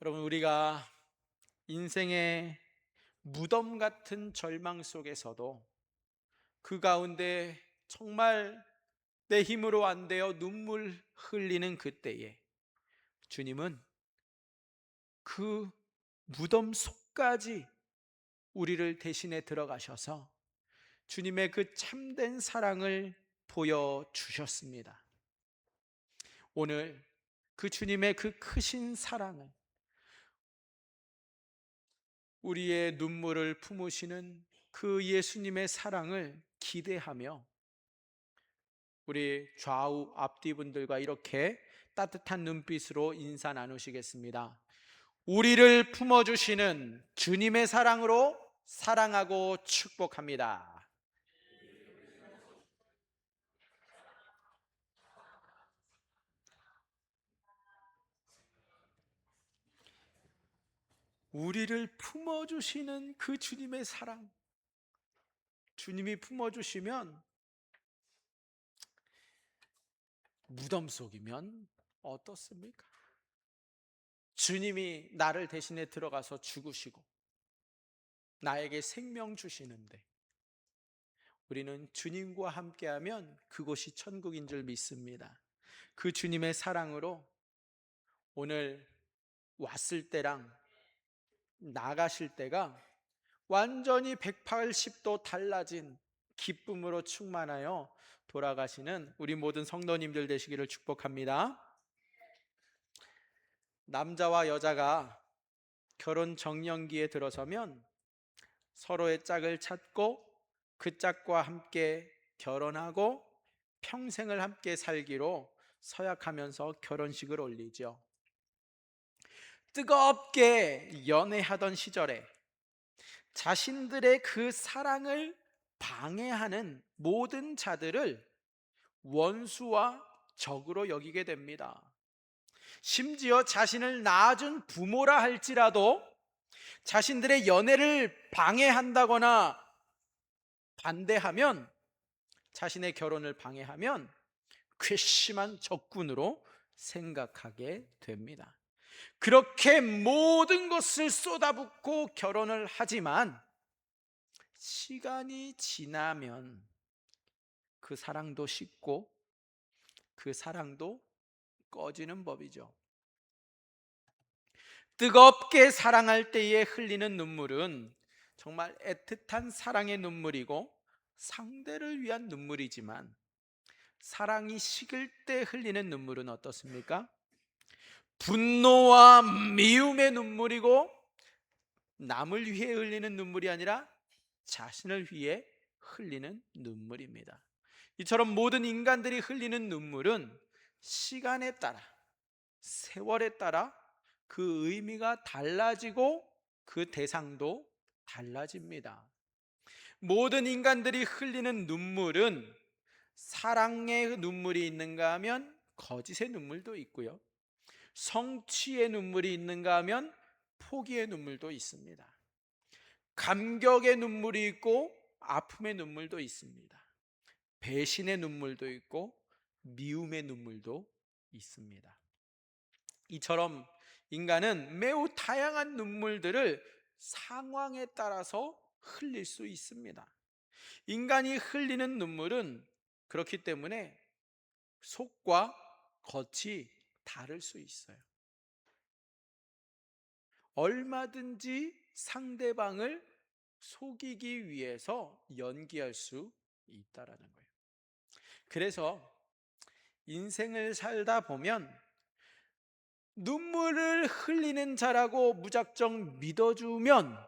여러분, 우리가 인생의 무덤 같은 절망 속에서도 그 가운데 정말 내 힘으로 안 되어 눈물 흘리는 그때에 주님은 그 무덤 속까지 우리를 대신해 들어가셔서 주님의 그 참된 사랑을 보여주셨습니다. 오늘 그 주님의 그 크신 사랑을, 우리의 눈물을 품으시는 그 예수님의 사랑을 기대하며 우리 좌우 앞뒤 분들과 이렇게 따뜻한 눈빛으로 인사 나누시겠습니다. 우리를 품어주시는 주님의 사랑으로 사랑하고 축복합니다. 우리를 품어주시는 그 주님의 사랑, 주님이 품어주시면 무덤 속이면 어떻습니까? 주님이 나를 대신해 들어가서 죽으시고 나에게 생명 주시는데 우리는 주님과 함께하면 그곳이 천국인 줄 믿습니다. 그 주님의 사랑으로 오늘 왔을 때랑 나가실 때가 완전히 180도 달라진 기쁨으로 충만하여 돌아가시는 우리 모든 성도님들 되시기를 축복합니다. 남자와 여자가 결혼 정년기에 들어서면 서로의 짝을 찾고 그 짝과 함께 결혼하고 평생을 함께 살기로 서약하면서 결혼식을 올리죠. 뜨겁게 연애하던 시절에 자신들의 그 사랑을 방해하는 모든 자들을 원수와 적으로 여기게 됩니다. 심지어 자신을 낳아준 부모라 할지라도 자신들의 연애를 방해한다거나 반대하면, 자신의 결혼을 방해하면 괘씸한 적군으로 생각하게 됩니다. 그렇게 모든 것을 쏟아붓고 결혼을 하지만 시간이 지나면 그 사랑도 식고 그 사랑도 꺼지는 법이죠. 뜨겁게 사랑할 때에 흘리는 눈물은 정말 애틋한 사랑의 눈물이고 상대를 위한 눈물이지만, 사랑이 식을 때 흘리는 눈물은 어떻습니까? 분노와 미움의 눈물이고 남을 위해 흘리는 눈물이 아니라 자신을 위해 흘리는 눈물입니다. 이처럼 모든 인간들이 흘리는 눈물은 시간에 따라, 세월에 따라 그 의미가 달라지고 그 대상도 달라집니다. 모든 인간들이 흘리는 눈물은 사랑의 눈물이 있는가 하면 거짓의 눈물도 있고요, 성취의 눈물이 있는가 하면 포기의 눈물도 있습니다. 감격의 눈물이 있고 아픔의 눈물도 있습니다. 배신의 눈물도 있고 미움의 눈물도 있습니다. 이처럼 인간은 매우 다양한 눈물들을 상황에 따라서 흘릴 수 있습니다. 인간이 흘리는 눈물은 그렇기 때문에 속과 겉이 다를 수 있어요. 얼마든지 상대방을 속이기 위해서 연기할 수 있다라는 거예요. 그래서 인생을 살다 보면 눈물을 흘리는 자라고 무작정 믿어주면,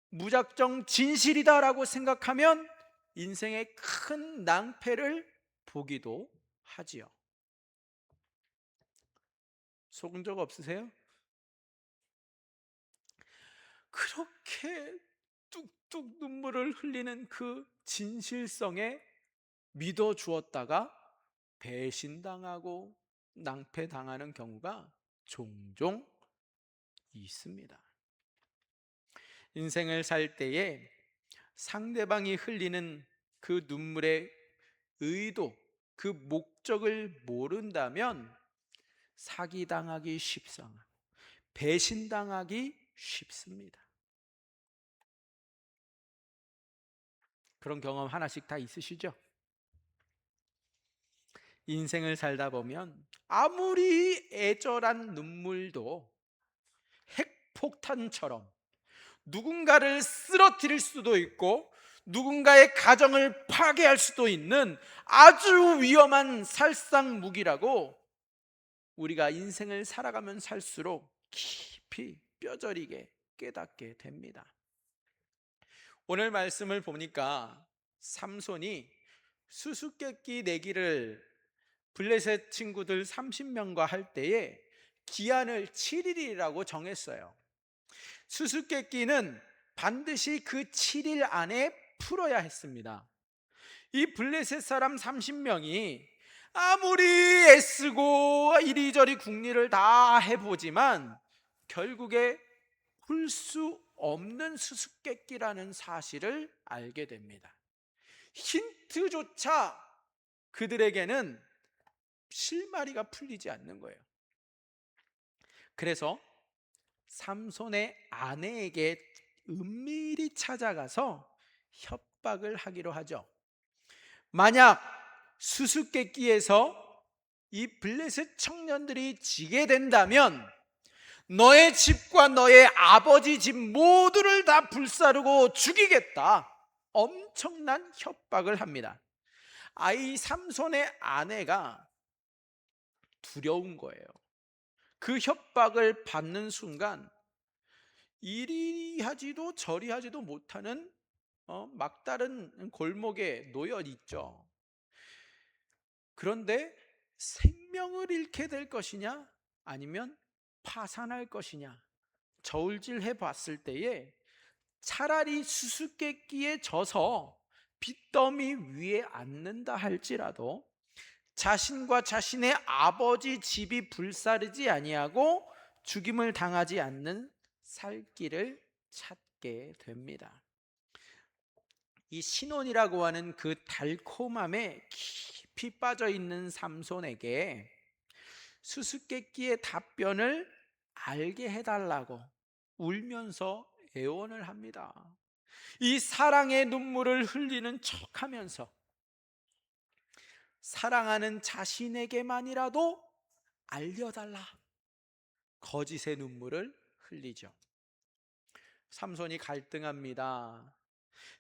무작정 진실이다라고 생각하면 인생의 큰 낭패를 보기도 하지요. 속은 적 없으세요? 그렇게 뚝뚝 눈물을 흘리는 그 진실성에 믿어 주었다가 배신당하고 낭패당하는 경우가 종종 있습니다. 인생을 살 때에 상대방이 흘리는 그 눈물의 의도, 그 목적을 모른다면 사기당하기 쉽상하고 배신당하기 쉽습니다. 그런 경험 하나씩 다 있으시죠? 인생을 살다 보면 아무리 애절한 눈물도 핵폭탄처럼 누군가를 쓰러뜨릴 수도 있고 누군가의 가정을 파괴할 수도 있는 아주 위험한 살상 무기라고 우리가 인생을 살아가면 살수록 깊이 뼈저리게 깨닫게 됩니다. 오늘 말씀을 보니까 삼손이 수수께끼 내기를 블레셋 친구들 30명과 할 때에 기한을 7일이라고 정했어요. 수수께끼는 반드시 그 7일 안에 풀어야 했습니다. 이 블레셋 사람 30명이 아무리 애쓰고 이리저리 궁리를 다 해보지만 결국에 풀 수 없는 수수께끼라는 사실을 알게 됩니다. 힌트조차 그들에게는 실마리가 풀리지 않는 거예요. 그래서 삼손의 아내에게 은밀히 찾아가서 협박을 하기로 하죠. 만약 수수께끼에서 이 블레셋 청년들이 지게 된다면 너의 집과 너의 아버지 집 모두를 다 불사르고 죽이겠다. 엄청난 협박을 합니다. 이 삼손의 아내가 두려운 거예요. 그 협박을 받는 순간 이리 하지도 저리 하지도 못하는 막다른 골목에 놓여 있죠. 그런데 생명을 잃게 될 것이냐 아니면 파산할 것이냐 저울질해 봤을 때에 차라리 수수께끼에 져서 빚더미 위에 앉는다 할지라도 자신과 자신의 아버지 집이 불사르지 아니하고 죽임을 당하지 않는 살 길을 찾게 됩니다. 이 신혼이라고 하는 그 달콤함에 깊이 빠져 있는 삼손에게 수수께끼의 답변을 알게 해달라고 울면서 애원을 합니다. 이 사랑의 눈물을 흘리는 척하면서 사랑하는 자신에게만이라도 알려달라 거짓의 눈물을 흘리죠. 삼손이 갈등합니다.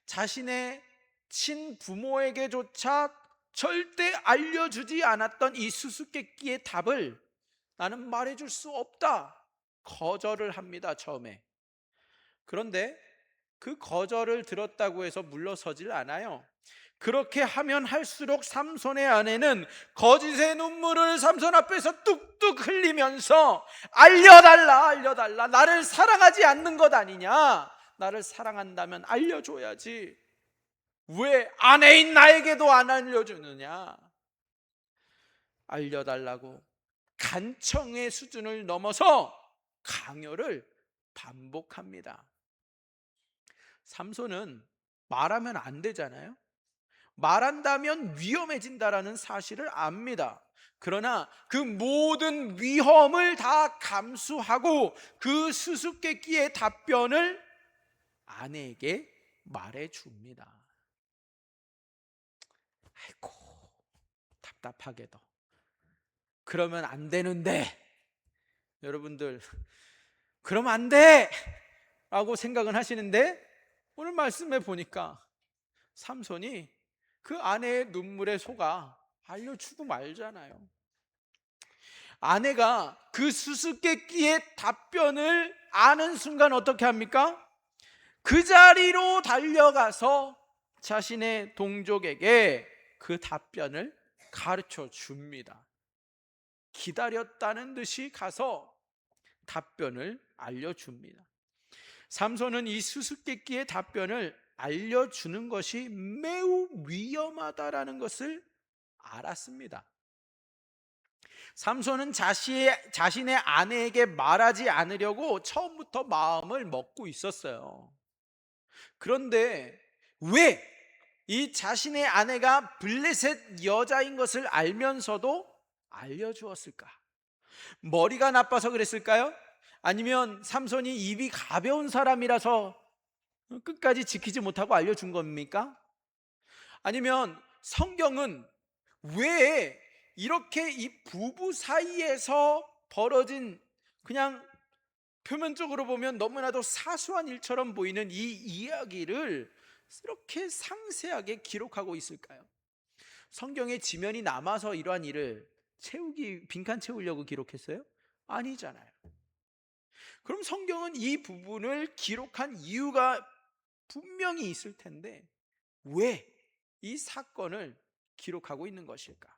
자신의 친부모에게조차 절대 알려주지 않았던 이 수수께끼의 답을 나는 말해줄 수 없다 거절을 합니다. 처음에. 그런데 그 거절을 들었다고 해서 물러서질 않아요. 그렇게 하면 할수록 삼손의 아내는 거짓의 눈물을 삼손 앞에서 뚝뚝 흘리면서 알려달라 나를 사랑하지 않는 것 아니냐, 나를 사랑한다면 알려줘야지 왜 아내인 나에게도 안 알려주느냐, 알려달라고 간청의 수준을 넘어서 강요를 반복합니다. 삼손은 말하면 안 되잖아요. 말한다면 위험해진다라는 사실을 압니다. 그러나 그 모든 위험을 다 감수하고 그 수수께끼의 답변을 아내에게 말해줍니다. 아이고 답답하게도 그러면 안 되는데, 여러분들 그러면 안 돼 라고 생각은 하시는데 오늘 말씀해 보니까 삼손이 그 아내의 눈물에 속아 알려주고 말잖아요. 아내가 그 수수께끼의 답변을 아는 순간 어떻게 합니까? 그 자리로 달려가서 자신의 동족에게 그 답변을 가르쳐 줍니다. 기다렸다는 듯이 가서 답변을 알려줍니다. 삼손은 이 수수께끼의 답변을 알려주는 것이 매우 위험하다라는 것을 알았습니다. 삼손은 자신의 아내에게 말하지 않으려고 처음부터 마음을 먹고 있었어요. 그런데 왜 이 자신의 아내가 블레셋 여자인 것을 알면서도 알려주었을까? 머리가 나빠서 그랬을까요? 아니면 삼손이 입이 가벼운 사람이라서 끝까지 지키지 못하고 알려준 겁니까? 아니면 성경은 왜 이렇게 이 부부 사이에서 벌어진, 그냥 표면적으로 보면 너무나도 사소한 일처럼 보이는 이 이야기를 이렇게 상세하게 기록하고 있을까요? 성경에 지면이 남아서 이러한 일을 빈칸 채우려고 기록했어요? 아니잖아요. 그럼 성경은 이 부분을 기록한 이유가 분명히 있을 텐데 왜 이 사건을 기록하고 있는 것일까?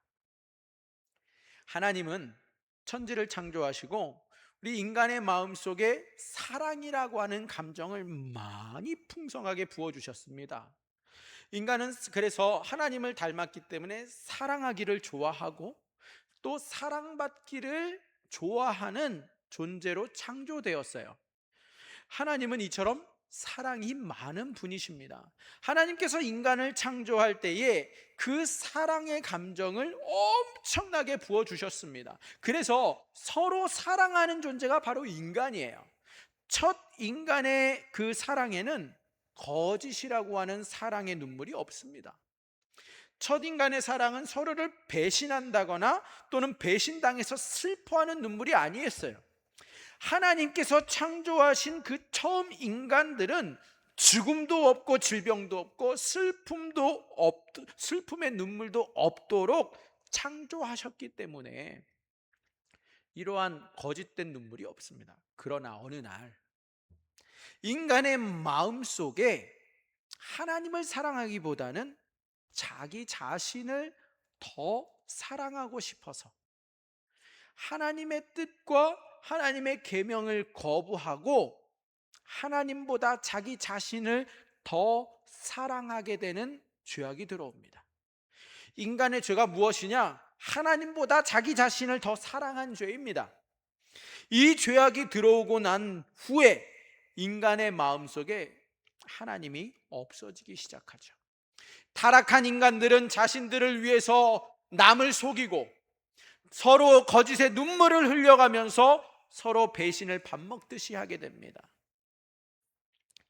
하나님은 천지를 창조하시고 우리 인간의 마음속에 사랑이라고 하는 감정을 많이 풍성하게 부어주셨습니다. 인간은 그래서 하나님을 닮았기 때문에 사랑하기를 좋아하고 또 사랑받기를 좋아하는 존재로 창조되었어요. 하나님은 이처럼 사랑이 많은 분이십니다. 하나님께서 인간을 창조할 때에 그 사랑의 감정을 엄청나게 부어주셨습니다. 그래서 서로 사랑하는 존재가 바로 인간이에요. 첫 인간의 그 사랑에는 거짓이라고 하는 사랑의 눈물이 없습니다. 첫 인간의 사랑은 서로를 배신한다거나 또는 배신당해서 슬퍼하는 눈물이 아니었어요. 하나님께서 창조하신 그 처음 인간들은 죽음도 없고 질병도 없고 슬픔의 눈물도 없도록 창조하셨기 때문에 이러한 거짓된 눈물이 없습니다. 그러나 어느 날 인간의 마음속에 하나님을 사랑하기보다는 자기 자신을 더 사랑하고 싶어서 하나님의 뜻과 하나님의 계명을 거부하고 하나님보다 자기 자신을 더 사랑하게 되는 죄악이 들어옵니다. 인간의 죄가 무엇이냐? 하나님보다 자기 자신을 더 사랑한 죄입니다. 이 죄악이 들어오고 난 후에 인간의 마음속에 하나님이 없어지기 시작하죠. 타락한 인간들은 자신들을 위해서 남을 속이고 서로 거짓의 눈물을 흘려가면서 서로 배신을 밥 먹듯이 하게 됩니다.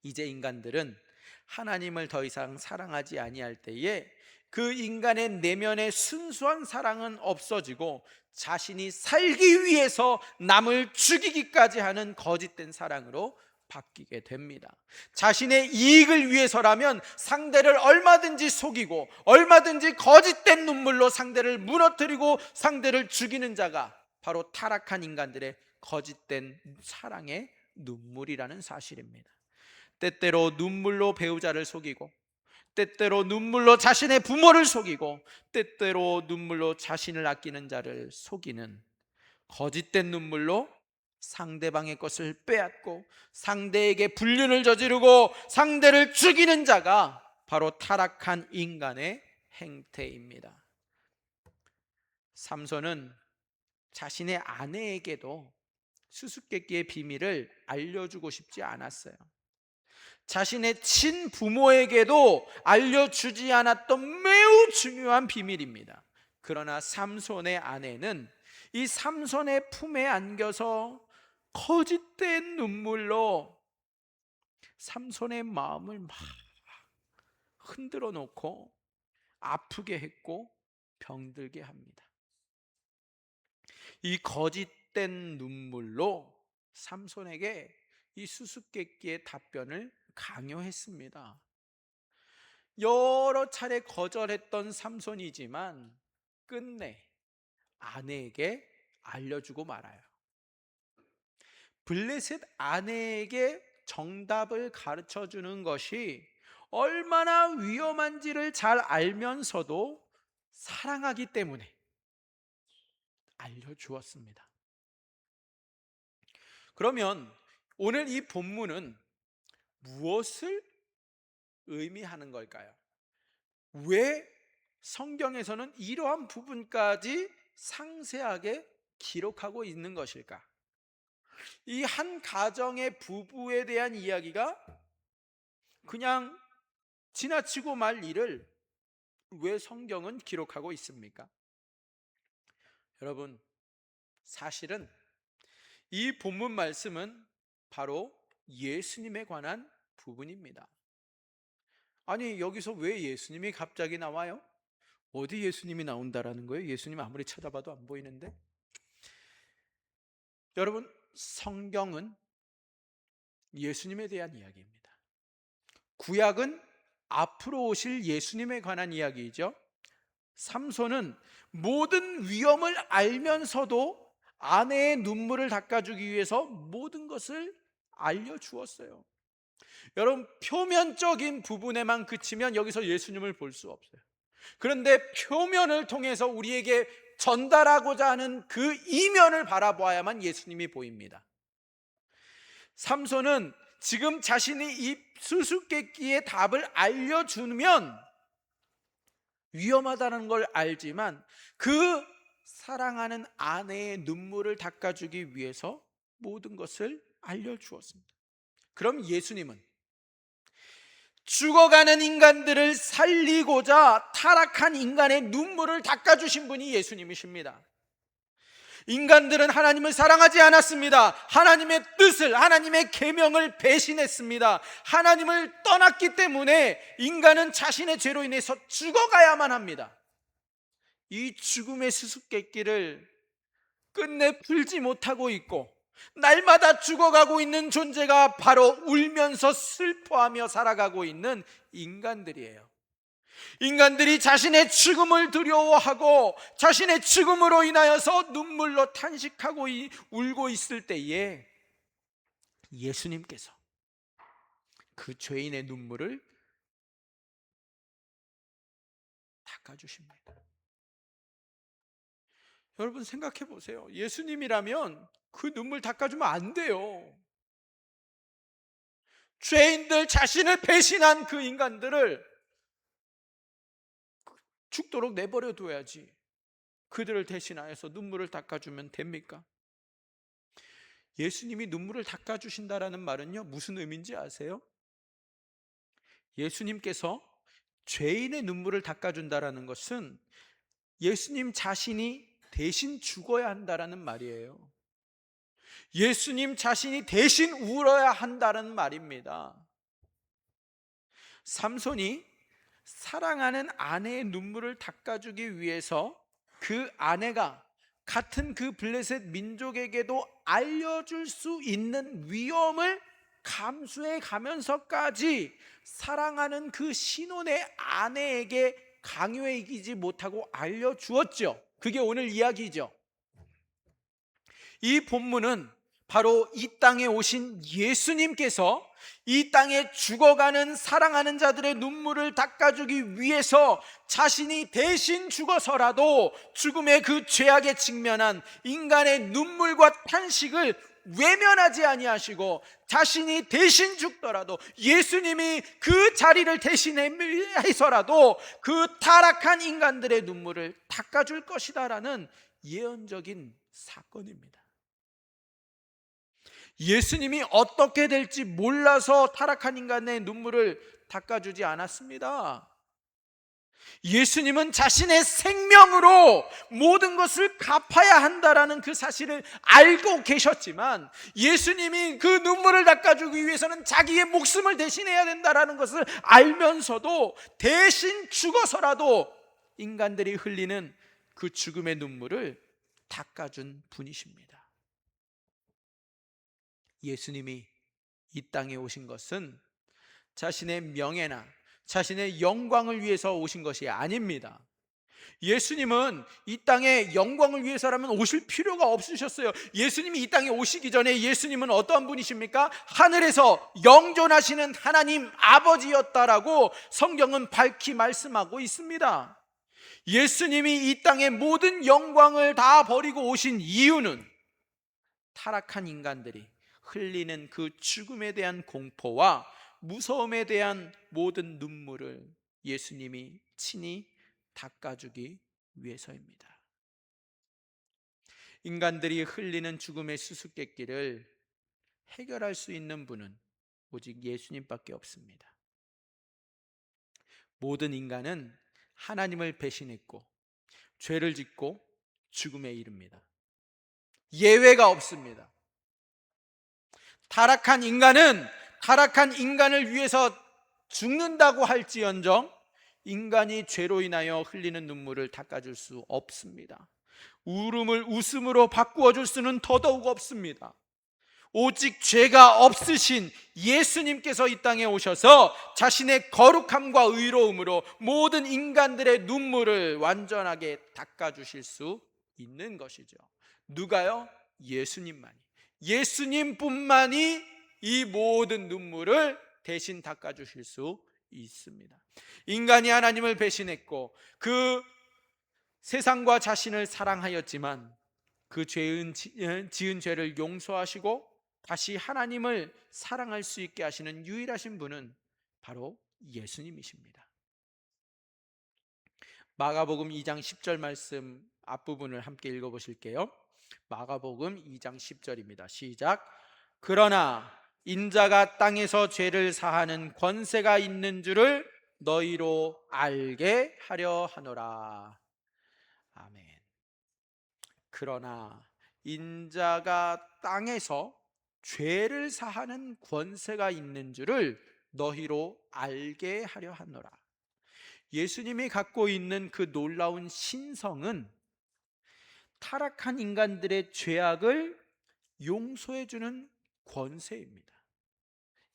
이제 인간들은 하나님을 더 이상 사랑하지 아니할 때에 그 인간의 내면의 순수한 사랑은 없어지고 자신이 살기 위해서 남을 죽이기까지 하는 거짓된 사랑으로 바뀌게 됩니다. 자신의 이익을 위해서라면 상대를 얼마든지 속이고 얼마든지 거짓된 눈물로 상대를 무너뜨리고 상대를 죽이는 자가 바로 타락한 인간들의 거짓된 사랑의 눈물이라는 사실입니다. 때때로 눈물로 배우자를 속이고 때때로 눈물로 자신의 부모를 속이고 때때로 눈물로 자신을 아끼는 자를 속이는 거짓된 눈물로 상대방의 것을 빼앗고 상대에게 불륜을 저지르고 상대를 죽이는 자가 바로 타락한 인간의 행태입니다. 삼손은 자신의 아내에게도 수수께끼의 비밀을 알려주고 싶지 않았어요. 자신의 친부모에게도 알려주지 않았던 매우 중요한 비밀입니다. 그러나 삼손의 아내는 이 삼손의 품에 안겨서 거짓된 눈물로 삼손의 마음을 막 흔들어 놓고 아프게 했고 병들게 합니다. 이 거짓된 눈물로 삼손에게 이 수수께끼의 답변을 강요했습니다. 여러 차례 거절했던 삼손이지만 끝내 아내에게 알려주고 말아요. 블레셋 아내에게 정답을 가르쳐 주는 것이 얼마나 위험한지를 잘 알면서도 사랑하기 때문에 알려주었습니다. 그러면 오늘 이 본문은 무엇을 의미하는 걸까요? 왜 성경에서는 이러한 부분까지 상세하게 기록하고 있는 것일까? 이 한 가정의 부부에 대한 이야기가 그냥 지나치고 말 일을 왜 성경은 기록하고 있습니까? 여러분, 사실은 이 본문 말씀은 바로 예수님에 관한 부분입니다. 아니, 여기서 왜 예수님이 갑자기 나와요? 어디 예수님이 나온다라는 거예요? 예수님 아무리 찾아봐도 안 보이는데. 여러분, 성경은 예수님에 대한 이야기입니다. 구약은 앞으로 오실 예수님에 관한 이야기이죠. 삼손은 모든 위험을 알면서도 아내의 눈물을 닦아주기 위해서 모든 것을 알려주었어요. 여러분, 표면적인 부분에만 그치면 여기서 예수님을 볼 수 없어요. 그런데 표면을 통해서 우리에게 전달하고자 하는 그 이면을 바라보아야만 예수님이 보입니다. 삼손은 지금 자신이 이 수수께끼의 답을 알려주면 위험하다는 걸 알지만 그 사랑하는 아내의 눈물을 닦아주기 위해서 모든 것을 알려주었습니다. 그럼 예수님은 죽어가는 인간들을 살리고자 타락한 인간의 눈물을 닦아주신 분이 예수님이십니다. 인간들은 하나님을 사랑하지 않았습니다. 하나님의 뜻을, 하나님의 계명을 배신했습니다. 하나님을 떠났기 때문에 인간은 자신의 죄로 인해서 죽어가야만 합니다. 이 죽음의 수수께끼를 끝내 풀지 못하고 있고 날마다 죽어가고 있는 존재가 바로 울면서 슬퍼하며 살아가고 있는 인간들이에요. 인간들이 자신의 죽음을 두려워하고 자신의 죽음으로 인하여서 눈물로 탄식하고 울고 있을 때에 예수님께서 그 죄인의 눈물을 닦아주십니다. 여러분, 생각해 보세요. 예수님이라면 그 눈물 닦아주면 안 돼요. 죄인들, 자신을 배신한 그 인간들을 죽도록 내버려 둬야지 그들을 대신하여서 눈물을 닦아주면 됩니까? 예수님이 눈물을 닦아주신다라는 말은요, 무슨 의미인지 아세요? 예수님께서 죄인의 눈물을 닦아준다라는 것은 예수님 자신이 대신 죽어야 한다라는 말이에요. 예수님 자신이 대신 울어야 한다는 말입니다. 삼손이 사랑하는 아내의 눈물을 닦아주기 위해서 그 아내가 같은 그 블레셋 민족에게도 알려줄 수 있는 위험을 감수해 가면서까지 사랑하는 그 신혼의 아내에게 강요해 이기지 못하고 알려주었죠. 그게 오늘 이야기죠. 이 본문은 바로 이 땅에 오신 예수님께서 이 땅에 죽어가는 사랑하는 자들의 눈물을 닦아주기 위해서 자신이 대신 죽어서라도 죽음의 그 죄악에 직면한 인간의 눈물과 탄식을 외면하지 아니하시고 자신이 대신 죽더라도 예수님이 그 자리를 대신해서라도 그 타락한 인간들의 눈물을 닦아줄 것이다라는 예언적인 사건입니다. 예수님이 어떻게 될지 몰라서 타락한 인간의 눈물을 닦아주지 않았습니다. 예수님은 자신의 생명으로 모든 것을 갚아야 한다라는 그 사실을 알고 계셨지만 예수님이 그 눈물을 닦아주기 위해서는 자기의 목숨을 대신해야 된다라는 것을 알면서도 대신 죽어서라도 인간들이 흘리는 그 죽음의 눈물을 닦아준 분이십니다. 예수님이 이 땅에 오신 것은 자신의 명예나 자신의 영광을 위해서 오신 것이 아닙니다. 예수님은 이 땅에 영광을 위해서라면 오실 필요가 없으셨어요. 예수님이 이 땅에 오시기 전에 예수님은 어떠한 분이십니까? 하늘에서 영존하시는 하나님 아버지였다라고 성경은 밝히 말씀하고 있습니다. 예수님이 이 땅에 모든 영광을 다 버리고 오신 이유는 타락한 인간들이 흘리는 그 죽음에 대한 공포와 무서움에 대한 모든 눈물을 예수님이 친히 닦아주기 위해서입니다. 인간들이 흘리는 죽음의 수수께끼를 해결할 수 있는 분은 오직 예수님밖에 없습니다. 모든 인간은 하나님을 배신했고 죄를 짓고 죽음에 이릅니다. 예외가 없습니다. 타락한 인간을 위해서 죽는다고 할지언정 인간이 죄로 인하여 흘리는 눈물을 닦아줄 수 없습니다. 울음을 웃음으로 바꾸어 줄 수는 더더욱 없습니다. 오직 죄가 없으신 예수님께서 이 땅에 오셔서 자신의 거룩함과 의로움으로 모든 인간들의 눈물을 완전하게 닦아주실 수 있는 것이죠. 누가요? 예수님만이. 예수님뿐만이 이 모든 눈물을 대신 닦아주실 수 있습니다. 인간이 하나님을 배신했고 그 세상과 자신을 사랑하였지만 그 지은 죄를 용서하시고 다시 하나님을 사랑할 수 있게 하시는 유일하신 분은 바로 예수님이십니다. 마가복음 2장 10절 말씀 앞부분을 함께 읽어보실게요. 마가복음 2장 10절입니다. 시작. 그러나 인자가 땅에서 죄를 사하는 권세가 있는 줄을 너희로 알게 하려 하노라. 아멘. 그러나 인자가 땅에서 죄를 사하는 권세가 있는 줄을 너희로 알게 하려 하노라. 예수님이 갖고 있는 그 놀라운 신성은 타락한 인간들의 죄악을 용서해 주는 권세입니다.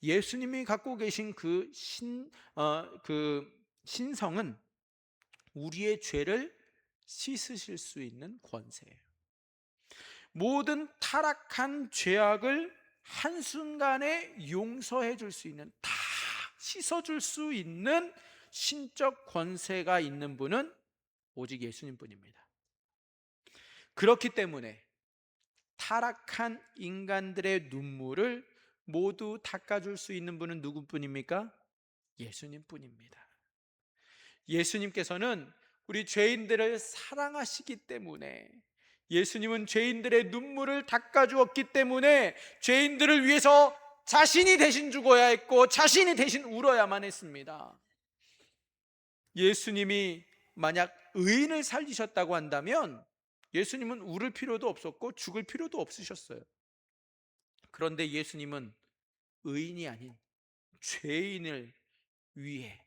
예수님이 갖고 계신 그 신성은 우리의 죄를 씻으실 수 있는 권세예요. 모든 타락한 죄악을 한순간에 용서해 줄 수 있는, 다 씻어줄 수 있는 신적 권세가 있는 분은 오직 예수님뿐입니다. 그렇기 때문에 타락한 인간들의 눈물을 모두 닦아줄 수 있는 분은 누구뿐입니까? 예수님뿐입니다. 예수님께서는 우리 죄인들을 사랑하시기 때문에, 예수님은 죄인들의 눈물을 닦아주었기 때문에 죄인들을 위해서 자신이 대신 죽어야 했고 자신이 대신 울어야만 했습니다. 예수님이 만약 의인을 살리셨다고 한다면 예수님은 울을 필요도 없었고 죽을 필요도 없으셨어요. 그런데 예수님은 의인이 아닌 죄인을 위해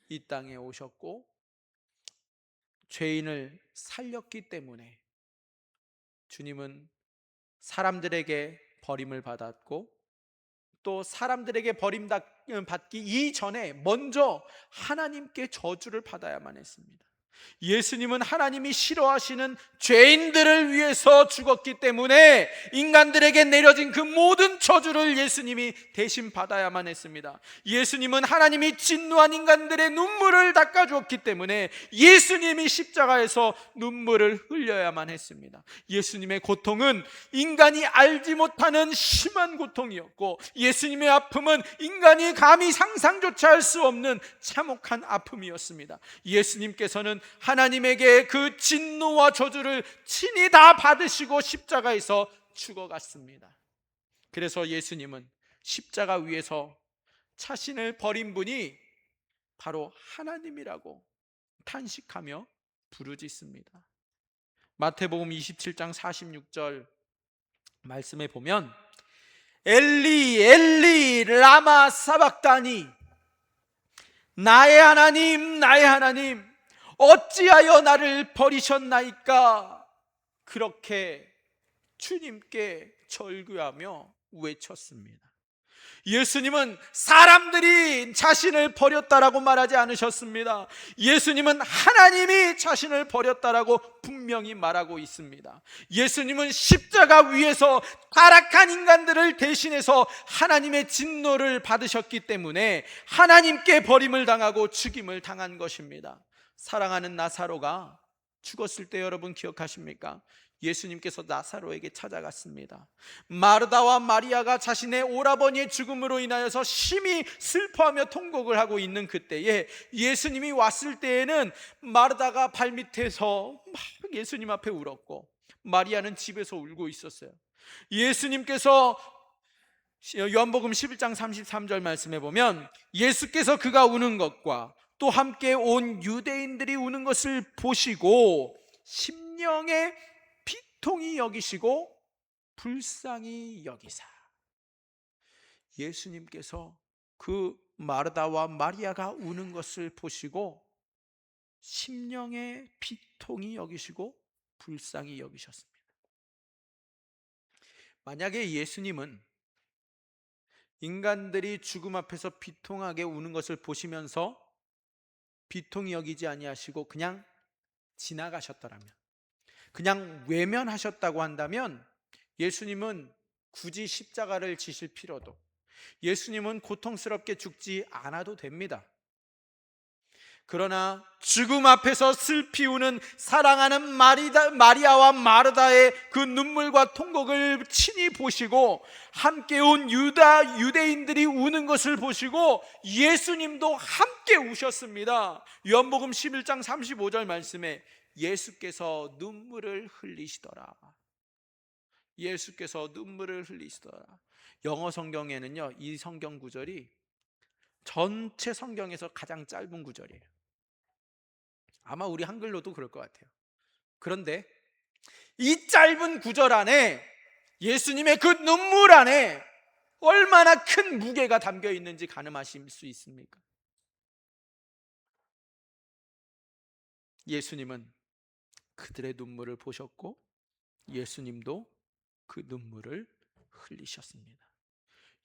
이 땅에 오셨고 죄인을 살렸기 때문에 주님은 사람들에게 버림을 받았고 또 사람들에게 버림받기 이전에 먼저 하나님께 저주를 받아야만 했습니다. 예수님은 하나님이 싫어하시는 죄인들을 위해서 죽었기 때문에 인간들에게 내려진 그 모든 저주를 예수님이 대신 받아야만 했습니다. 예수님은 하나님이 진노한 인간들의 눈물을 닦아주었기 때문에 예수님이 십자가에서 눈물을 흘려야만 했습니다. 예수님의 고통은 인간이 알지 못하는 심한 고통이었고 예수님의 아픔은 인간이 감히 상상조차 할 수 없는 참혹한 아픔이었습니다. 예수님께서는 하나님에게 그 진노와 저주를 친히 다 받으시고 십자가에서 죽어갔습니다. 그래서 예수님은 십자가 위에서 자신을 버린 분이 바로 하나님이라고 탄식하며 부르짖습니다. 마태복음 27장 46절 말씀에 보면 엘리 엘리 라마 사박다니, 나의 하나님 나의 하나님 어찌하여 나를 버리셨나이까, 그렇게 주님께 절규하며 외쳤습니다. 예수님은 사람들이 자신을 버렸다라고 말하지 않으셨습니다. 예수님은 하나님이 자신을 버렸다라고 분명히 말하고 있습니다. 예수님은 십자가 위에서 타락한 인간들을 대신해서 하나님의 진노를 받으셨기 때문에 하나님께 버림을 당하고 죽임을 당한 것입니다. 사랑하는 나사로가 죽었을 때 여러분 기억하십니까? 예수님께서 나사로에게 찾아갔습니다. 마르다와 마리아가 자신의 오라버니의 죽음으로 인하여서 심히 슬퍼하며 통곡을 하고 있는 그때에 예수님이 왔을 때에는 마르다가 발밑에서 막 예수님 앞에 울었고 마리아는 집에서 울고 있었어요. 예수님께서 요한복음 11장 33절 말씀에 보면 예수께서 그가 우는 것과 또 함께 온 유대인들이 우는 것을 보시고 심령의 비통히 여기시고 불쌍히 여기사 예수님께서 그 마르다와 마리아가 우는 것을 보시고 심령의 비통이 여기시고 불쌍히 여기셨습니다. 만약에 예수님은 인간들이 죽음 앞에서 비통하게 우는 것을 보시면서 비통히 여기지 아니하시고 그냥 지나가셨더라면, 그냥 외면하셨다고 한다면 예수님은 굳이 십자가를 지실 필요도, 예수님은 고통스럽게 죽지 않아도 됩니다. 그러나 죽음 앞에서 슬피 우는 사랑하는 마리아와 마르다의 그 눈물과 통곡을 친히 보시고 함께 온 유대인들이 우는 것을 보시고 예수님도 함께 우셨습니다. 요한복음 11장 35절 말씀에 예수께서 눈물을 흘리시더라. 예수께서 눈물을 흘리시더라. 영어 성경에는요, 이 성경 구절이 전체 성경에서 가장 짧은 구절이에요. 아마 우리 한글로도 그럴 것 같아요. 그런데 이 짧은 구절 안에 예수님의 그 눈물 안에 얼마나 큰 무게가 담겨 있는지 가늠하실 수 있습니까? 예수님은 그들의 눈물을 보셨고 예수님도 그 눈물을 흘리셨습니다.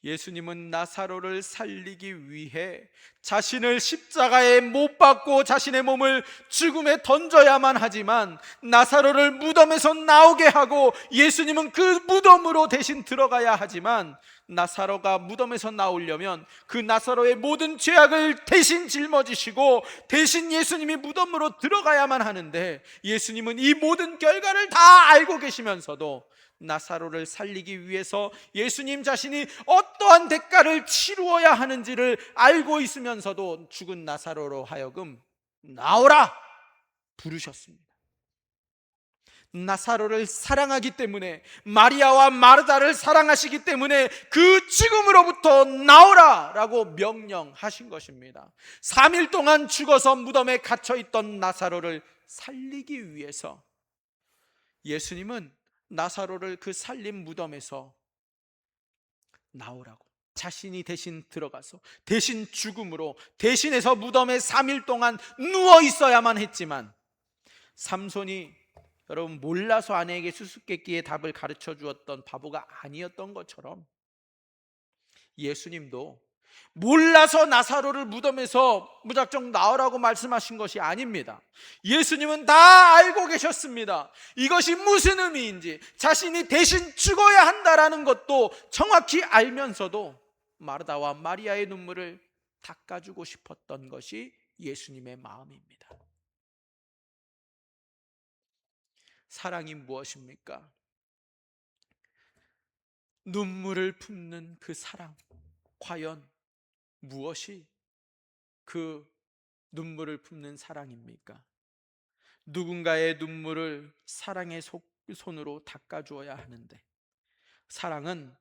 예수님은 나사로를 살리기 위해 자신을 십자가에 못 박고 자신의 몸을 죽음에 던져야만 하지만 나사로를 무덤에서 나오게 하고 예수님은 그 무덤으로 대신 들어가야 하지만 나사로가 무덤에서 나오려면 그 나사로의 모든 죄악을 대신 짊어지시고 대신 예수님이 무덤으로 들어가야만 하는데 예수님은 이 모든 결과를 다 알고 계시면서도 나사로를 살리기 위해서 예수님 자신이 어떠한 대가를 치루어야 하는지를 알고 있으면서도 죽은 나사로로 하여금 나오라 부르셨습니다. 나사로를 사랑하기 때문에, 마리아와 마르다를 사랑하시기 때문에 그 죽음으로부터 나오라 라고 명령하신 것입니다. 3일 동안 죽어서 무덤에 갇혀있던 나사로를 살리기 위해서 예수님은 나사로를 그 살림 무덤에서 나오라고 자신이 대신 들어가서 대신 죽음으로 대신해서 무덤에 3일 동안 누워 있어야만 했지만, 삼손이 여러분 몰라서 아내에게 수수께끼의 답을 가르쳐 주었던 바보가 아니었던 것처럼 예수님도 몰라서 나사로를 무덤에서 무작정 나오라고 말씀하신 것이 아닙니다. 예수님은 다 알고 계셨습니다. 이것이 무슨 의미인지, 자신이 대신 죽어야 한다라는 것도 정확히 알면서도 마르다와 마리아의 눈물을 닦아주고 싶었던 것이 예수님의 마음입니다. 사랑이 무엇입니까? 눈물을 품는 그 사랑, 과연 무엇이 그 눈물을 품는 사랑입니까? 누군가의 눈물을 사랑의 손으로 닦아주어야 하는데, 사랑은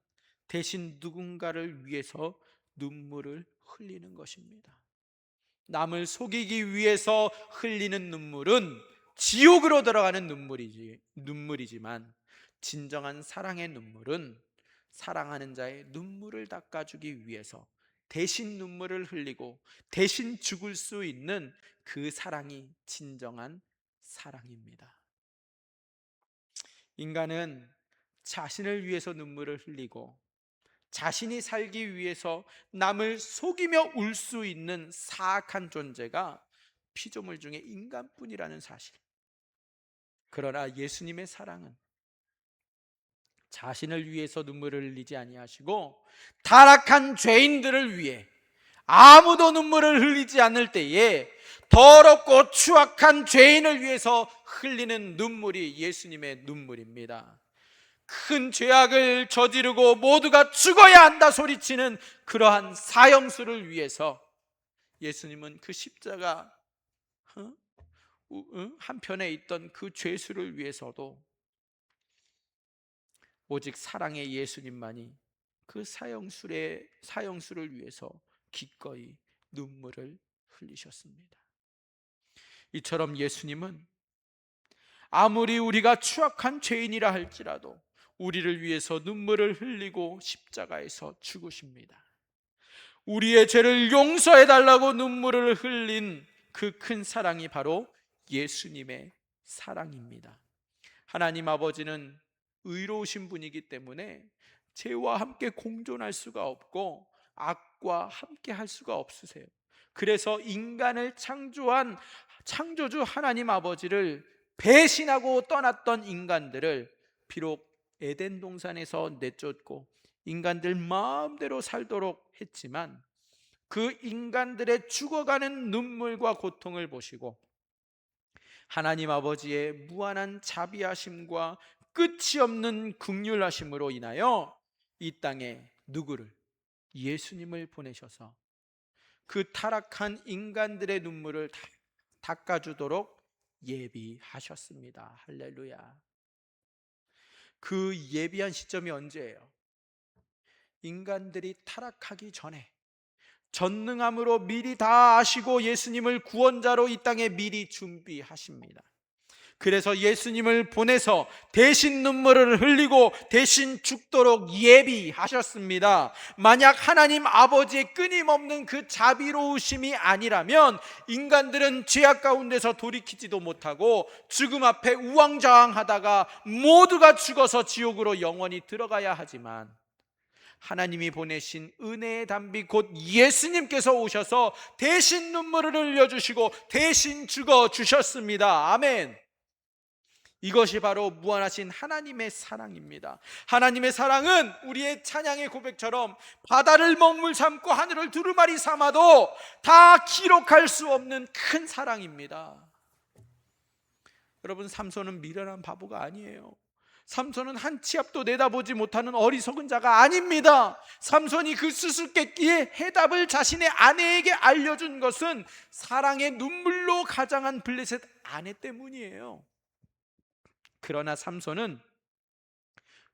대신 누군가를 위해서 눈물을 흘리는 것입니다. 남을 속이기 위해서 흘리는 눈물은 지옥으로 들어가는 눈물이지만 진정한 사랑의 눈물은 사랑하는 자의 눈물을 닦아주기 위해서 대신 눈물을 흘리고 대신 죽을 수 있는 그 사랑이 진정한 사랑입니다. 인간은 자신을 위해서 눈물을 흘리고 자신이 살기 위해서 남을 속이며 울 수 있는 사악한 존재가 피조물 중에 인간뿐이라는 사실. 그러나 예수님의 사랑은 자신을 위해서 눈물을 흘리지 아니하시고 타락한 죄인들을 위해 아무도 눈물을 흘리지 않을 때에 더럽고 추악한 죄인을 위해서 흘리는 눈물이 예수님의 눈물입니다. 큰 죄악을 저지르고 모두가 죽어야 한다 소리치는 그러한 사형수를 위해서 예수님은 그 십자가 한편에 있던 그 죄수를 위해서도 오직 사랑의 예수님만이 그 사형수를 위해서 기꺼이 눈물을 흘리셨습니다. 이처럼 예수님은 아무리 우리가 추악한 죄인이라 할지라도, 우리를 위해서 눈물을 흘리고 십자가에서 죽으십니다. 우리의 죄를 용서해 달라고 눈물을 흘린 그 큰 사랑이 바로 예수님의 사랑입니다. 하나님 아버지는 의로우신 분이기 때문에 죄와 함께 공존할 수가 없고 악과 함께 할 수가 없으세요. 그래서 인간을 창조한 창조주 하나님 아버지를 배신하고 떠났던 인간들을 비록 에덴 동산에서 내쫓고 인간들 마음대로 살도록 했지만 그 인간들의 죽어가는 눈물과 고통을 보시고 하나님 아버지의 무한한 자비하심과 끝이 없는 긍휼하심으로 인하여 이 땅에 누구를? 예수님을 보내셔서 그 타락한 인간들의 눈물을 다 닦아주도록 예비하셨습니다. 할렐루야. 그 예비한 시점이 언제예요? 인간들이 타락하기 전에 전능함으로 미리 다 아시고 예수님을 구원자로 이 땅에 미리 준비하십니다. 그래서 예수님을 보내서 대신 눈물을 흘리고 대신 죽도록 예비하셨습니다. 만약 하나님 아버지의 끊임없는 그 자비로우심이 아니라면 인간들은 죄악 가운데서 돌이키지도 못하고 죽음 앞에 우왕좌왕하다가 모두가 죽어서 지옥으로 영원히 들어가야 하지만 하나님이 보내신 은혜의 단비 곧 예수님께서 오셔서 대신 눈물을 흘려주시고 대신 죽어주셨습니다. 아멘. 이것이 바로 무한하신 하나님의 사랑입니다. 하나님의 사랑은 우리의 찬양의 고백처럼 바다를 먹물 삼고 하늘을 두루마리 삼아도 다 기록할 수 없는 큰 사랑입니다. 여러분, 삼손은 미련한 바보가 아니에요. 삼손은 한 치 앞도 내다보지 못하는 어리석은 자가 아닙니다. 삼손이 그 수수께끼의 해답을 자신의 아내에게 알려준 것은 사랑의 눈물로 가장한 블레셋 아내 때문이에요. 그러나 삼손은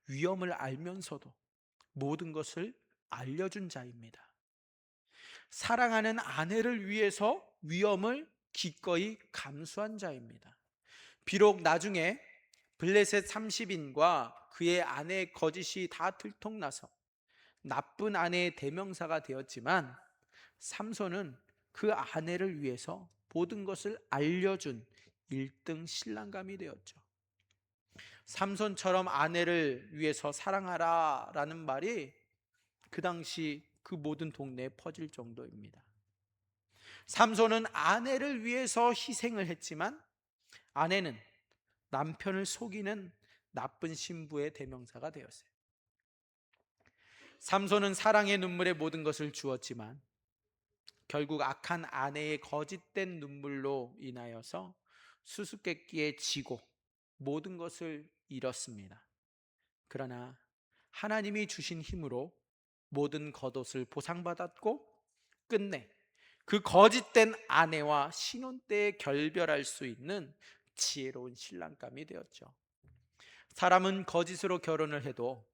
위험을 알면서도 모든 것을 알려준 자입니다. 사랑하는 아내를 위해서 위험을 기꺼이 감수한 자입니다. 비록 나중에 블레셋 30인과 그의 아내의 거짓이 다 들통나서 나쁜 아내의 대명사가 되었지만 삼손은 그 아내를 위해서 모든 것을 알려준 1등 신랑감이 되었죠. 삼손처럼 아내를 위해서 사랑하라 라는 말이 그 당시 그 모든 동네에 퍼질 정도입니다. 삼손은 아내를 위해서 희생을 했지만 아내는 남편을 속이는 나쁜 신부의 대명사가 되었어요. 삼손은 사랑의 눈물에 모든 것을 주었지만 결국 악한 아내의 거짓된 눈물로 인하여서 수수께끼에 지고 모든 것을 잃었습니다. 그러나 하나님이 주신 힘으로 모든 겉옷을 보상받았고 끝내 그 거짓된 아내와 신혼 때에 결별할 수 있는 지혜로운 신랑감이 되었죠. 사람은 거짓으로 결혼을 해도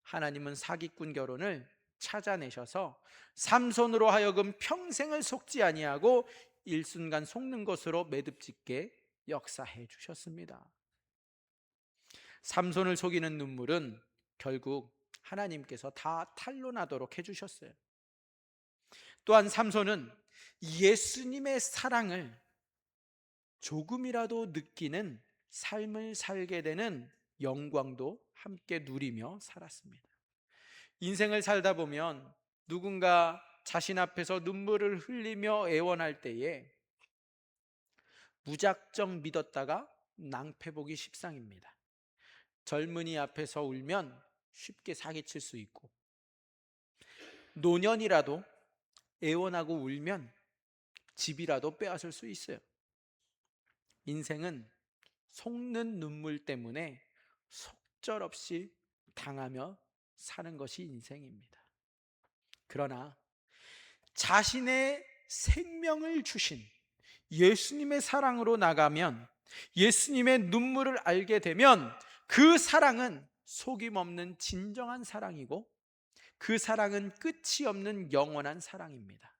하나님은 사기꾼 결혼을 찾아내셔서 삼손으로 하여금 평생을 속지 아니하고 일순간 속는 것으로 매듭짓게 역사해 주셨습니다. 삼손을 속이는 눈물은 결국 하나님께서 다 탄로나도록 해주셨어요. 또한 삼손은 예수님의 사랑을 조금이라도 느끼는 삶을 살게 되는 영광도 함께 누리며 살았습니다. 인생을 살다 보면 누군가 자신 앞에서 눈물을 흘리며 애원할 때에 무작정 믿었다가 낭패보기 십상입니다. 젊은이 앞에서 울면 쉽게 사기칠 수 있고 노년이라도 애원하고 울면 집이라도 빼앗을 수 있어요. 인생은 속는 눈물 때문에 속절없이 당하며 사는 것이 인생입니다. 그러나 자신의 생명을 주신 예수님의 사랑으로 나가면, 예수님의 눈물을 알게 되면 그 사랑은 속임없는 진정한 사랑이고 그 사랑은 끝이 없는 영원한 사랑입니다.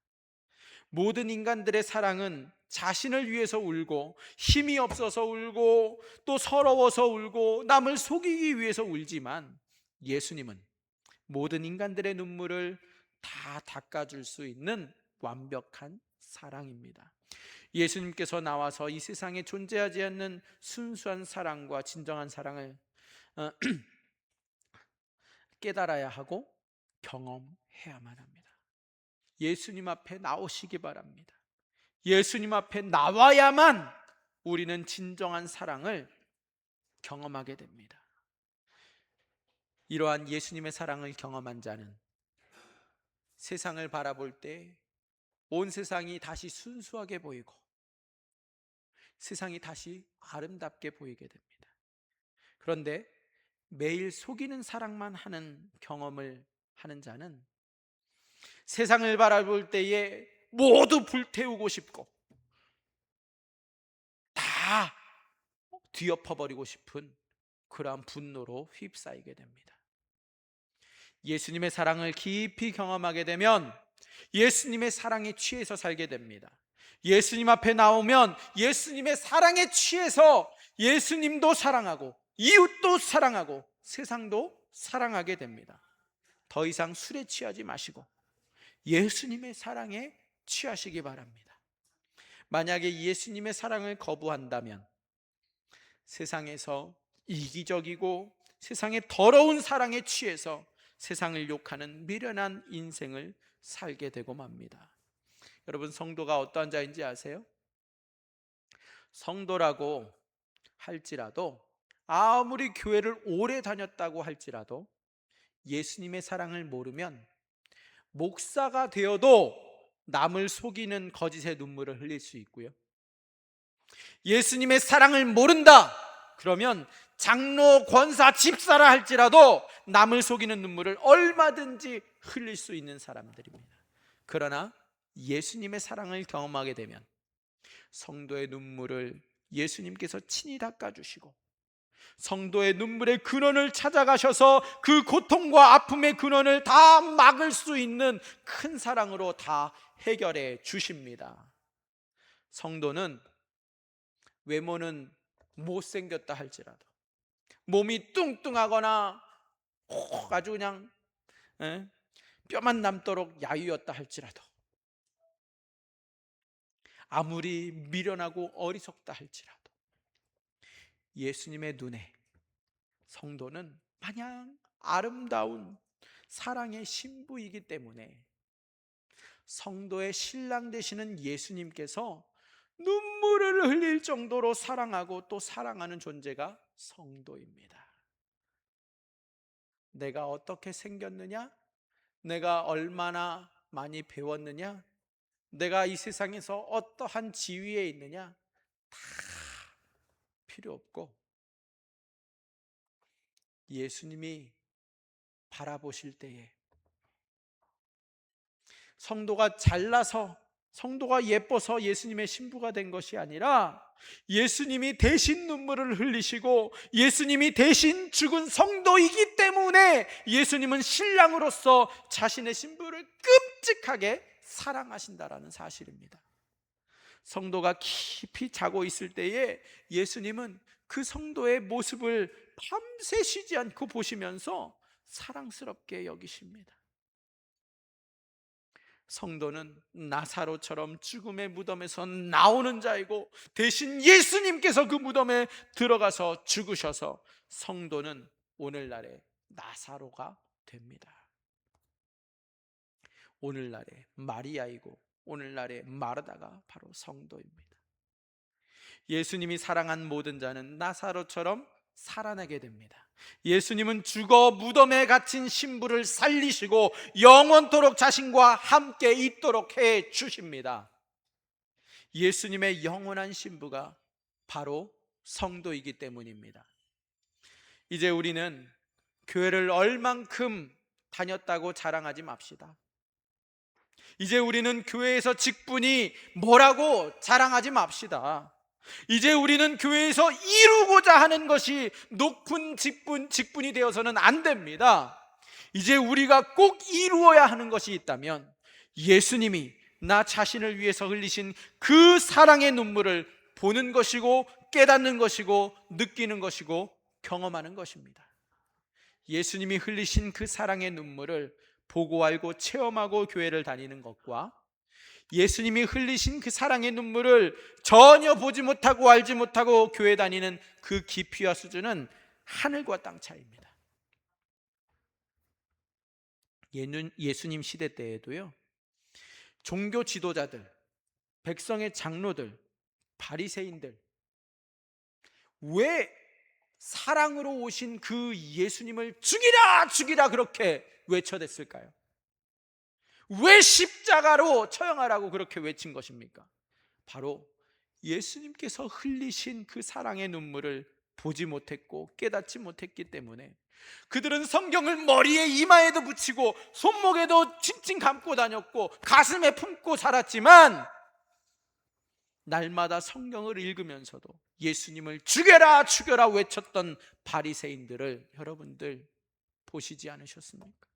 모든 인간들의 사랑은 자신을 위해서 울고 힘이 없어서 울고 또 서러워서 울고 남을 속이기 위해서 울지만 예수님은 모든 인간들의 눈물을 다 닦아줄 수 있는 완벽한 사랑입니다. 예수님께서 나와서 이 세상에 존재하지 않는 순수한 사랑과 진정한 사랑을 어, 깨달아야 하고 경험해야만 합니다. 예수님 앞에 나오시기 바랍니다. 예수님 앞에 나와야만 우리는 진정한 사랑을 경험하게 됩니다. 이러한 예수님의 사랑을 경험한 자는 세상을 바라볼 때 온 세상이 다시 순수하게 보이고 세상이 다시 아름답게 보이게 됩니다. 그런데 매일 속이는 사랑만 하는 경험을 하는 자는 세상을 바라볼 때에 모두 불태우고 싶고 다 뒤엎어버리고 싶은 그러한 분노로 휩싸이게 됩니다. 예수님의 사랑을 깊이 경험하게 되면 예수님의 사랑에 취해서 살게 됩니다. 예수님 앞에 나오면 예수님의 사랑에 취해서 예수님도 사랑하고 이웃도 사랑하고 세상도 사랑하게 됩니다. 더 이상 술에 취하지 마시고 예수님의 사랑에 취하시기 바랍니다. 만약에 예수님의 사랑을 거부한다면 세상에서 이기적이고 세상의 더러운 사랑에 취해서 세상을 욕하는 미련한 인생을 살게 되고 맙니다. 여러분, 성도가 어떠한 자인지 아세요? 성도라고 할지라도 아무리 교회를 오래 다녔다고 할지라도 예수님의 사랑을 모르면 목사가 되어도 남을 속이는 거짓의 눈물을 흘릴 수 있고요, 예수님의 사랑을 모른다 그러면 장로, 권사, 집사라 할지라도 남을 속이는 눈물을 얼마든지 흘릴 수 있는 사람들입니다. 그러나 예수님의 사랑을 경험하게 되면 성도의 눈물을 예수님께서 친히 닦아주시고 성도의 눈물의 근원을 찾아가셔서 그 고통과 아픔의 근원을 다 막을 수 있는 큰 사랑으로 다 해결해 주십니다. 성도는 외모는 못생겼다 할지라도, 몸이 뚱뚱하거나 아주 그냥 뼈만 남도록 야유였다 할지라도, 아무리 미련하고 어리석다 할지라도 예수님의 눈에 성도는 마냥 아름다운 사랑의 신부이기 때문에 성도의 신랑 되시는 예수님께서 눈물을 흘릴 정도로 사랑하고 또 사랑하는 존재가 성도입니다. 내가 어떻게 생겼느냐? 내가 얼마나 많이 배웠느냐? 내가 이 세상에서 어떠한 지위에 있느냐? 다 필요 없고 예수님이 바라보실 때에 성도가 잘나서 성도가 예뻐서 예수님의 신부가 된 것이 아니라 예수님이 대신 눈물을 흘리시고 예수님이 대신 죽은 성도이기 때문에 예수님은 신랑으로서 자신의 신부를 끔찍하게 사랑하신다라는 사실입니다. 성도가 깊이 자고 있을 때에 예수님은 그 성도의 모습을 밤새 쉬지 않고 보시면서 사랑스럽게 여기십니다. 성도는 나사로처럼 죽음의 무덤에서 나오는 자이고 대신 예수님께서 그 무덤에 들어가서 죽으셔서 성도는 오늘날의 나사로가 됩니다. 오늘날의 마리아이고 오늘날의 마르다가 바로 성도입니다. 예수님이 사랑한 모든 자는 나사로처럼 살아나게 됩니다. 예수님은 죽어 무덤에 갇힌 신부를 살리시고 영원토록 자신과 함께 있도록 해 주십니다. 예수님의 영원한 신부가 바로 성도이기 때문입니다. 이제 우리는 교회를 얼만큼 다녔다고 자랑하지 맙시다. 이제 우리는 교회에서 직분이 뭐라고 자랑하지 맙시다. 이제 우리는 교회에서 이루고자 하는 것이 높은 직분이 되어서는 안 됩니다. 이제 우리가 꼭 이루어야 하는 것이 있다면 예수님이 나 자신을 위해서 흘리신 그 사랑의 눈물을 보는 것이고 깨닫는 것이고 느끼는 것이고 경험하는 것입니다. 예수님이 흘리신 그 사랑의 눈물을 보고 알고 체험하고 교회를 다니는 것과 예수님이 흘리신 그 사랑의 눈물을 전혀 보지 못하고 알지 못하고 교회 다니는 그 깊이와 수준은 하늘과 땅 차이입니다. 예수님 시대 때에도요, 종교 지도자들, 백성의 장로들, 바리새인들, 왜 사랑으로 오신 그 예수님을 죽이라 죽이라 그렇게 외쳐댔을까요? 왜 십자가로 처형하라고 그렇게 외친 것입니까? 바로 예수님께서 흘리신 그 사랑의 눈물을 보지 못했고 깨닫지 못했기 때문에 그들은 성경을 머리에 이마에도 붙이고 손목에도 칭칭 감고 다녔고 가슴에 품고 살았지만, 날마다 성경을 읽으면서도 예수님을 죽여라 죽여라 외쳤던 바리새인들을 여러분들 보시지 않으셨습니까?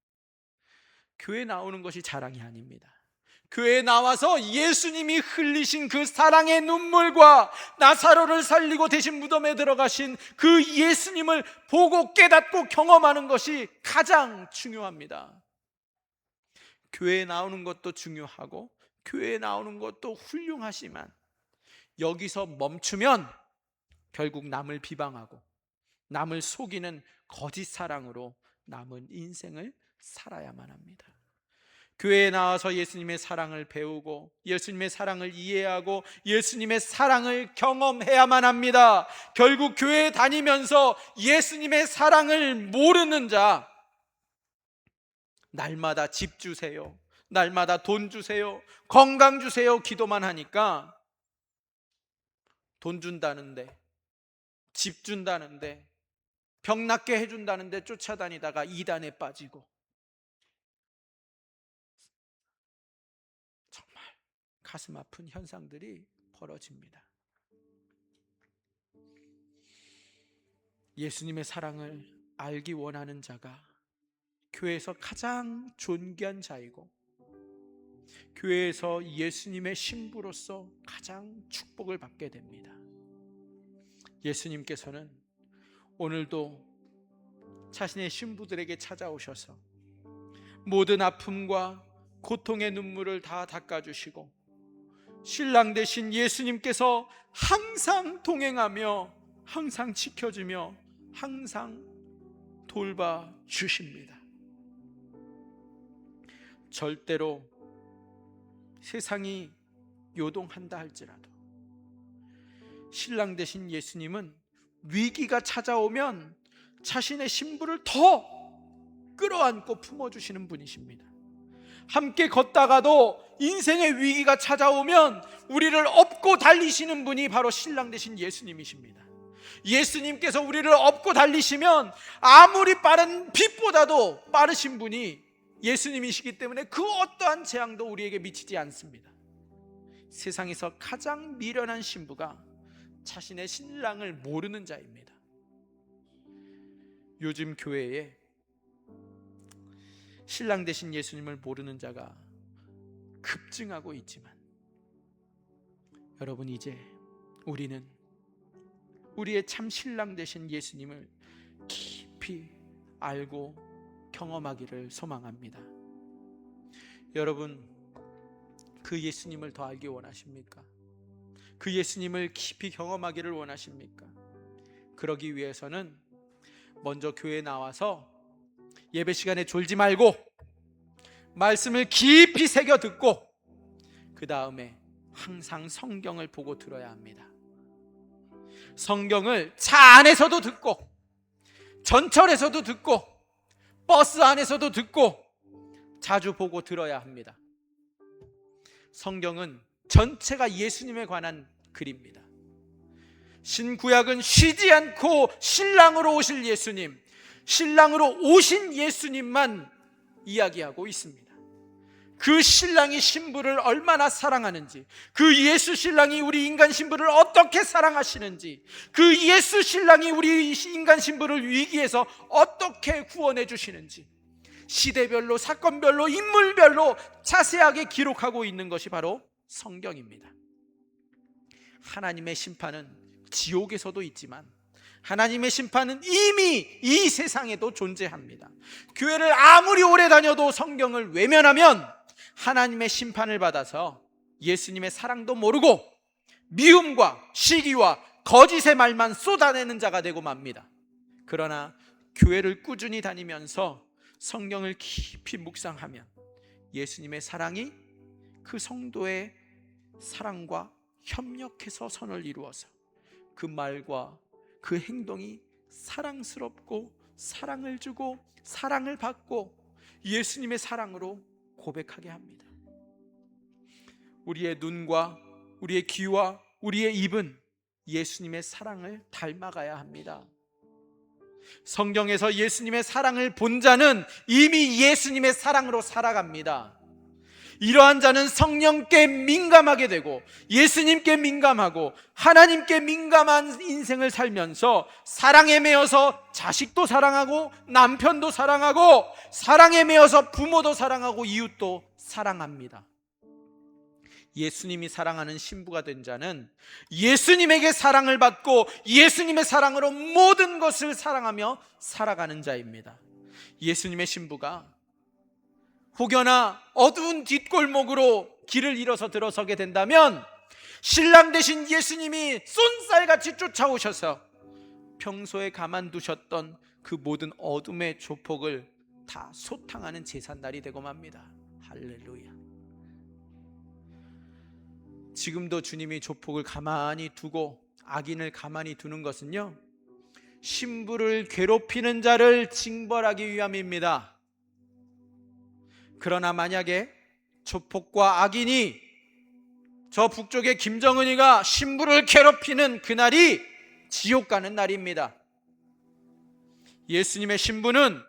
교회 나오는 것이 자랑이 아닙니다. 교회에 나와서 예수님이 흘리신 그 사랑의 눈물과 나사로를 살리고 대신 무덤에 들어가신 그 예수님을 보고 깨닫고 경험하는 것이 가장 중요합니다. 교회에 나오는 것도 중요하고 교회에 나오는 것도 훌륭하지만 여기서 멈추면 결국 남을 비방하고 남을 속이는 거짓 사랑으로 남은 인생을 살아야만 합니다. 교회에 나와서 예수님의 사랑을 배우고 예수님의 사랑을 이해하고 예수님의 사랑을 경험해야만 합니다. 결국 교회에 다니면서 예수님의 사랑을 모르는 자, 날마다 집 주세요, 날마다 돈 주세요, 건강 주세요 기도만 하니까 돈 준다는데, 집 준다는데, 병 낫게 해준다는데 쫓아다니다가 이단에 빠지고 정말 가슴 아픈 현상들이 벌어집니다. 예수님의 사랑을 알기 원하는 자가 교회에서 가장 존귀한 자이고 교회에서 예수님의 신부로서 가장 축복을 받게 됩니다. 예수님께서는 오늘도 자신의 신부들에게 찾아오셔서 모든 아픔과 고통의 눈물을 다 닦아주시고 신랑 되신 예수님께서 항상 동행하며 항상 지켜주며 항상 돌봐주십니다. 절대로 세상이 요동한다 할지라도 신랑 되신 예수님은 위기가 찾아오면 자신의 신부를 더 끌어안고 품어주시는 분이십니다. 함께 걷다가도 인생의 위기가 찾아오면 우리를 업고 달리시는 분이 바로 신랑 되신 예수님이십니다. 예수님께서 우리를 업고 달리시면 아무리 빠른 빛보다도 빠르신 분이 예수님이시기 때문에 그 어떠한 재앙도 우리에게 미치지 않습니다. 세상에서 가장 미련한 신부가 자신의 신랑을 모르는 자입니다. 요즘 교회에 신랑 되신 예수님을 모르는 자가 급증하고 있지만, 여러분, 이제 우리는 우리의 참 신랑 되신 예수님을 깊이 알고 경험하기를 소망합니다. 여러분, 그 예수님을 더 알기 원하십니까? 그 예수님을 깊이 경험하기를 원하십니까? 그러기 위해서는 먼저 교회에 나와서 예배 시간에 졸지 말고 말씀을 깊이 새겨 듣고 그 다음에 항상 성경을 보고 들어야 합니다. 성경을 차 안에서도 듣고 전철에서도 듣고 버스 안에서도 듣고 자주 보고 들어야 합니다. 성경은 전체가 예수님에 관한 글입니다. 신구약은 쉬지 않고 신랑으로 오실 예수님, 신랑으로 오신 예수님만 이야기하고 있습니다. 그 신랑이 신부를 얼마나 사랑하는지, 그 예수 신랑이 우리 인간 신부를 어떻게 사랑하시는지, 그 예수 신랑이 우리 인간 신부를 위기에서 어떻게 구원해 주시는지 시대별로, 사건별로, 인물별로 자세하게 기록하고 있는 것이 바로 성경입니다. 하나님의 심판은 지옥에서도 있지만 하나님의 심판은 이미 이 세상에도 존재합니다. 교회를 아무리 오래 다녀도 성경을 외면하면 하나님의 심판을 받아서 예수님의 사랑도 모르고 미움과 시기와 거짓의 말만 쏟아내는 자가 되고 맙니다. 그러나 교회를 꾸준히 다니면서 성경을 깊이 묵상하면 예수님의 사랑이 그 성도의 사랑과 협력해서 선을 이루어서 그 말과 그 행동이 사랑스럽고 사랑을 주고 사랑을 받고 예수님의 사랑으로 고백하게 합니다. 우리의 눈과 우리의 귀와 우리의 입은 예수님의 사랑을 닮아가야 합니다. 성경에서 예수님의 사랑을 본 자는 이미 예수님의 사랑으로 살아갑니다. 이러한 자는 성령께 민감하게 되고 예수님께 민감하고 하나님께 민감한 인생을 살면서 사랑에 매여서 자식도 사랑하고 남편도 사랑하고 사랑에 매여서 부모도 사랑하고 이웃도 사랑합니다. 예수님이 사랑하는 신부가 된 자는 예수님에게 사랑을 받고 예수님의 사랑으로 모든 것을 사랑하며 살아가는 자입니다. 예수님의 신부가 혹여나 어두운 뒷골목으로 길을 잃어서 들어서게 된다면 신랑 되신 예수님이 쏜살같이 쫓아오셔서 평소에 가만두셨던 그 모든 어둠의 조폭을 다 소탕하는 제삿날이 되고 맙니다. 할렐루야. 지금도 주님이 조폭을 가만히 두고 악인을 가만히 두는 것은요, 신부를 괴롭히는 자를 징벌하기 위함입니다. 그러나 만약에 조폭과 악인이 저 북쪽의 김정은이가 신부를 괴롭히는 그날이 지옥 가는 날입니다. 예수님의 신부는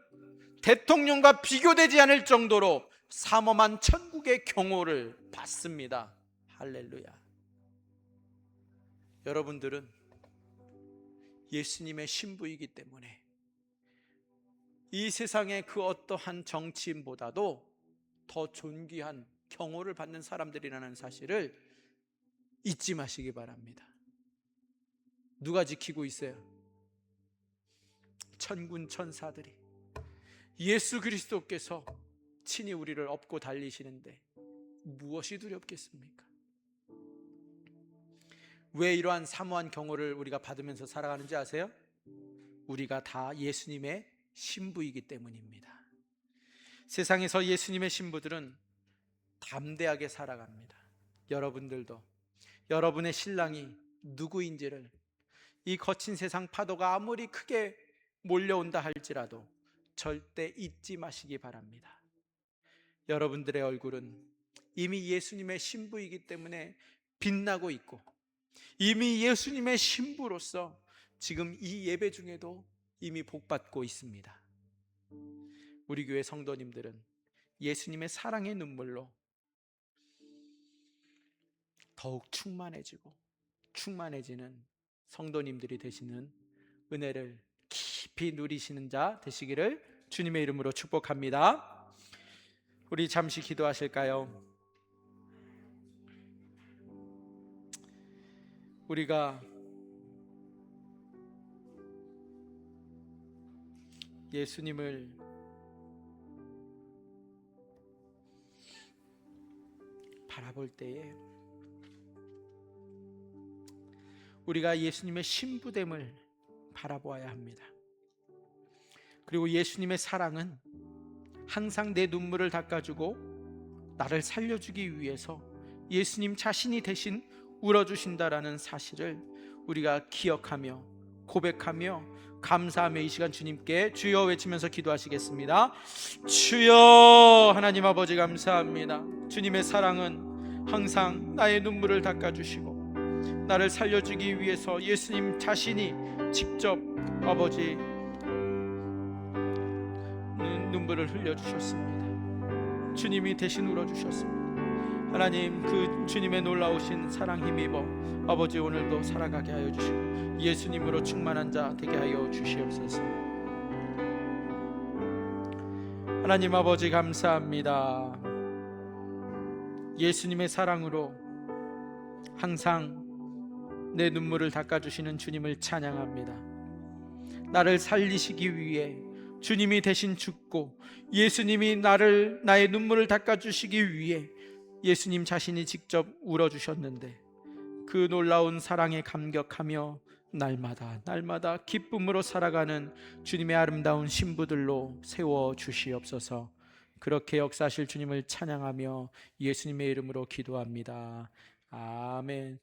대통령과 비교되지 않을 정도로 삼엄한 천국의 경호를 받습니다. 할렐루야. 여러분들은 예수님의 신부이기 때문에 이 세상의 그 어떠한 정치인보다도 더 존귀한 경호를 받는 사람들이라는 사실을 잊지 마시기 바랍니다. 누가 지키고 있어요? 천군 천사들이. 예수 그리스도께서 친히 우리를 업고 달리시는데 무엇이 두렵겠습니까? 왜 이러한 사모한 경호를 우리가 받으면서 살아가는지 아세요? 우리가 다 예수님의 신부이기 때문입니다. 세상에서 예수님의 신부들은 담대하게 살아갑니다. 여러분들도 여러분의 신랑이 누구인지를 이 거친 세상 파도가 아무리 크게 몰려온다 할지라도 절대 잊지 마시기 바랍니다. 여러분들의 얼굴은 이미 예수님의 신부이기 때문에 빛나고 있고 이미 예수님의 신부로서 지금 이 예배 중에도 이미 복받고 있습니다. 우리 교회 성도님들은 예수님의 사랑의 눈물로 더욱 충만해지는 성도님들이 되시는 은혜를 깊이 누리시는 자 되시기를 주님의 이름으로 축복합니다. 우리 잠시 기도하실까요? 우리가 예수님을 바라볼 때에 우리가 예수님의 신부됨을 바라보아야 합니다. 그리고 예수님의 사랑은 항상 내 눈물을 닦아주고 나를 살려주기 위해서 예수님 자신이 대신 울어주신다라는 사실을 우리가 기억하며 고백하며 감사하며 이 시간 주님께 주여 외치면서 기도하시겠습니다. 주여. 하나님 아버지 감사합니다. 주님의 사랑은 항상 나의 눈물을 닦아주시고 나를 살려주기 위해서 예수님 자신이 직접 아버지 눈물을 흘려주셨습니다. 주님이 대신 울어주셨습니다. 하나님, 그 주님의 놀라우신 사랑 힘입어 아버지 오늘도 살아가게 하여 주시고 예수님으로 충만한 자 되게 하여 주시옵소서. 하나님 아버지 감사합니다. 예수님의 사랑으로 항상 내 눈물을 닦아주시는 주님을 찬양합니다. 나를 살리시기 위해 주님이 대신 죽고 예수님이 나의 눈물을 닦아주시기 위해 예수님 자신이 직접 울어주셨는데, 그 놀라운 사랑에 감격하며 날마다 기쁨으로 살아가는 주님의 아름다운 신부들로 세워주시옵소서. 그렇게 역사하실 주님을 찬양하며 예수님의 이름으로 기도합니다. 아멘.